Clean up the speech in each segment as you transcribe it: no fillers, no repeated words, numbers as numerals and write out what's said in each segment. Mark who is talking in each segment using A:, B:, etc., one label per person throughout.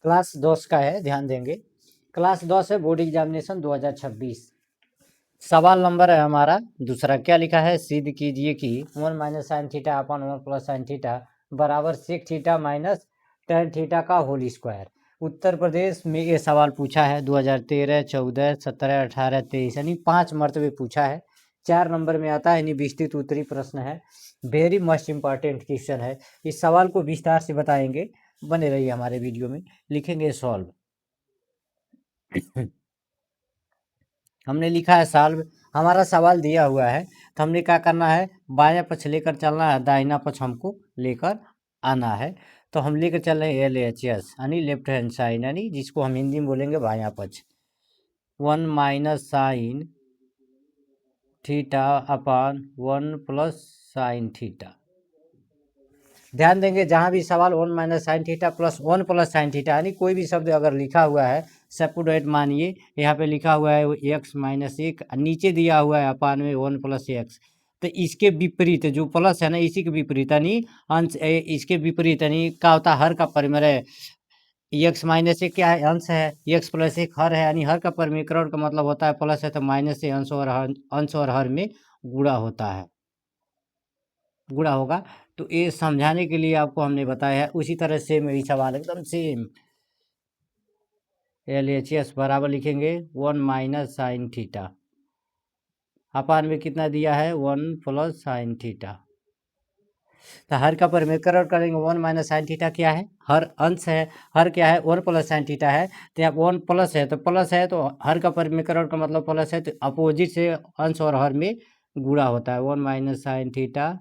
A: Class 10 का है, ध्यान देंगे। क्लास 10 है, बोर्ड एग्जामिनेशन 2026। सवाल नंबर है हमारा दूसरा। क्या लिखा है? सिद्ध कीजिए कि 1 minus sine theta upon 1 plus sine theta बराबर sec theta minus tan theta का होल स्क्वायर। उत्तर प्रदेश में ये सवाल पूछा है 2013, 14, 17, 18, 23, यानी 5 मरतबे पूछा है। 4 नंबर में आता है, यानी विस्तृत उत्तरी प्रश्न है। वेरी मस्ट इम्पॉर्टेंट क्वेश्चन है। इस सवाल को विस्तार से बताएंगे, बने रहिए हमारे वीडियो में। लिखेंगे सॉल्व। हमने लिखा है सॉल्व। हमारा सवाल दिया हुआ है, तो हमने क्या करना है? बायां पक्ष लेकर चलना है, दाहिना पक्ष हमको लेकर आना है। तो हम लेकर चल रहे हैं LHS यानी लेफ्ट हैंड साइड, यानी जिसको हम हिंदी में बोलेंगे बायां पक्ष। 1 minus sine theta upon 1 plus sine theta. ध्यान देंगे, जहाँ भी सवाल 1 minus sine theta plus 1 plus sine theta यानी कोई भी शब्द अगर लिखा हुआ है, सेपुडेट मानिए यहाँ पे लिखा हुआ है x माइनस 1, नीचे दिया हुआ है अपान में 1 प्लस एक्स, तो इसके विपरीत जो प्लस है ना, इसी के विपरीत यानी अंश इसके विपरीत यानी क्या होता है? हर का परिमेय। x माइनस 1 क्या है? अंश है। x प्लस 1 हर है, यानी हर का परिमेयकरण का मतलब होता है प्लस है तो माइनस से अंश और हर में गुणा होता है, गुणा होगा। तो ये समझाने के लिए आपको हमने बताया है। उसी तरह से मेरी सवाल एकदम सेम। LHS बराबर लिखेंगे 1 माइनस साइन थीटा अपान में कितना दिया है? 1 प्लस साइन थीटा। तो हर का परिमेयकरण करेंगे। 1 माइनस साइन थीटा क्या है? हर अंश है। हर क्या है? 1 प्लस साइन थीटा है। तो यहाँ 1 प्लस है तो प्लस है, तो हर का परिमेयकरण का मतलब प्लस है, तो अपोजिट से अंश और हर में गुणा होता है। 1 माइनस साइन थीटा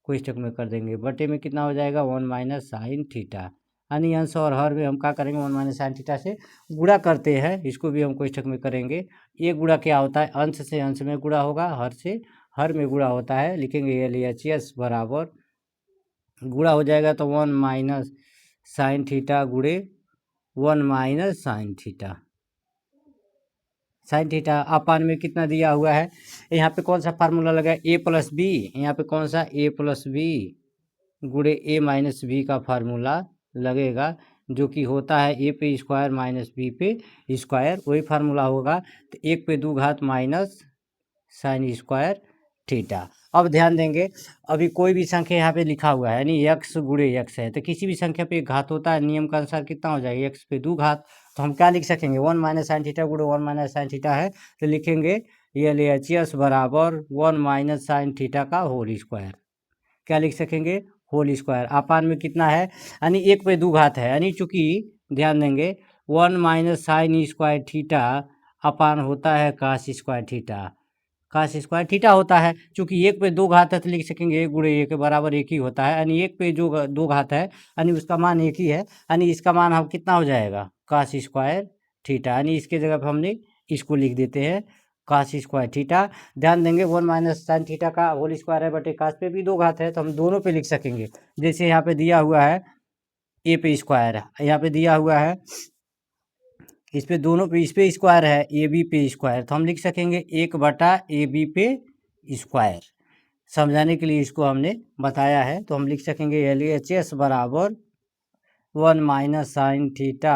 A: कोष्ठक में कर देंगे, बटे में कितना हो जाएगा? 1 माइनस साइन थीटा, यानी अंश और हर में हम क्या करेंगे? 1 माइनस साइन थीटा से गुणा करते हैं, इसको भी हम कोष्ठक में करेंगे। ये गुणा क्या होता है? अंश से अंश में गुणा होगा, हर से हर में गुणा होता है। लिखेंगे LHS बराबर गुणा हो जाएगा तो 1 माइनस साइन थीटा गुणे 1 minus sine theta. Sine theta अपान में कितना दिया हुआ है? यहाँ पे कौन सा फार्मूला लगा? a plus B. यहाँ पे कौन सा? a प्लस बी गुणे a माइनस बी का फार्मूला लगेगा, जो कि होता है a पे स्क्वायर माइनस b पे स्क्वायर। वही फार्मूला होगा। तो 1 पे 2 घात माइनस साइन स्क्वायर थीटा। अब ध्यान देंगे, अभी कोई भी संख्या यहाँ पे लिखा हुआ है, यानी x गुणे x है, तो किसी भी संख्या पे एक घात होता है, नियम के अनुसार कितना हो जाएगा? x पे 2 घात। तो हम क्या लिख सकेंगे? 1 माइनस साइन थीटा गुणे 1 माइनस साइन थीटा है, तो लिखेंगे LHS बराबर 1 माइनस साइन थीटा का होल स्क्वायर। क्या लिख सकेंगे? Whole square. अपान में कितना है? यानी 1 पे 2 घात है, यानी चूंकि ध्यान देंगे 1 minus sine square theta upon होता है cos square theta. Cos square theta होता है, चूंकि 1 पे 2 घात है तो लिख सकेंगे 1 गुणे 1 के बराबर 1 ही होता है, यानी 1 पे जो 2 घात है यानी उसका मान 1 ही है, यानी इसका मान हम कितना हो जाएगा? कास स्क्वायर थीटा, यानी इसके जगह पर हमने इसको लिख देते हैं कास स्क्वायर थीटा। ध्यान देंगे 1 माइनस साइन थीटा का होल स्क्वायर है, बटे कास पे भी 2 घात है, तो हम दोनों पे लिख सकेंगे। जैसे यहाँ पे दिया हुआ है a पे स्क्वायर है, यहाँ पे दिया हुआ है इस पे दोनों पे, इस पे स्क्वायर है ए बी पे स्क्वायर, तो हम लिख सकेंगे 1/AB पे स्क्वायर। समझाने के लिए इसको हमने बताया है, तो हम लिख सकेंगे LHS बराबर 1 minus sine theta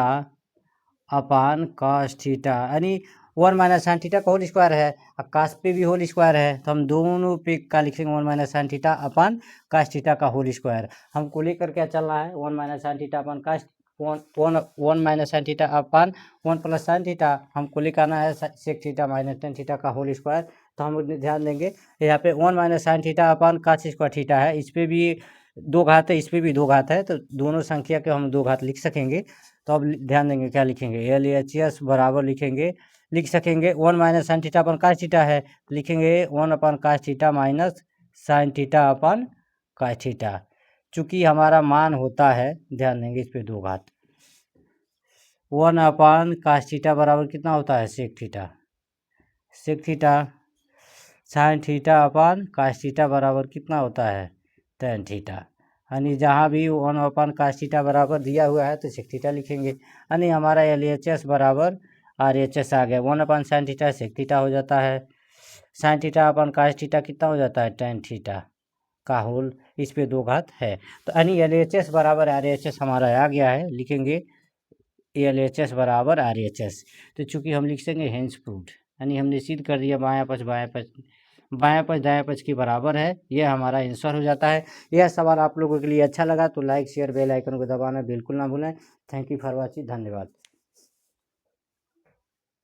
A: upon cos theta, यानी 1 माइनस साइन थीटा का होल स्क्वायर है और कास पे भी होल स्क्वायर है, तो हम दोनों पे का लिखेंगे 1 minus sine theta upon cos theta का होल स्क्वायर। हमको लेकर क्या चलना है? 1 minus sine theta upon cos 1 minus sine theta upon 1 plus sine theta. हमको लेकर आना है sec theta minus tan theta का होल स्क्वायर। तो हम ध्यान देंगे यहाँ पे 1 minus sine theta upon cos square theta है, इस पर भी 2 घात है, इस पर भी 2 घात है, तो दोनों संख्या के हम 2 घात लिख सकेंगे। तो अब ध्यान देंगे क्या लिखेंगे? LHS बराबर लिखेंगे, लिख सकेंगे 1 minus sine theta upon cos theta है, लिखेंगे 1 upon cos theta minus sine theta upon cos theta. चूंकि हमारा मान होता है, ध्यान देंगे इस पे 2 घात, 1 अपन कास थीटा बराबर कितना होता है? Sec theta. Sec theta sine theta upon cos theta बराबर कितना होता है? Tan theta. यानी जहाँ भी 1 अपन कास थीटा बराबर दिया हुआ है तो सेक थीटा लिखेंगे, यानी हमारा LHS बराबर RHS आ गया। 1 अपन साइन थीटा सेक थीटा हो जाता है, sign theta upon cos theta कितना हो जाता है? टेन थीटा का होल, इस पे 2 घात है। तो यानी LHS बराबर RHS हमारा आ गया है, लिखेंगे LHS बराबर RHS। तो चूंकि हम लिख सकेंगे हेंस प्रूव्ड, यानी हमने सिद्ध कर दिया बायां पक्ष दायां पक्ष के बराबर है। यह हमारा आंसर हो जाता है। यह सवाल आप लोगों के लिए अच्छा लगा तो लाइक शेयर बेल आइकन को दबाना बिल्कुल ना भूलें। थैंक यू फॉर वॉचिंग, धन्यवाद।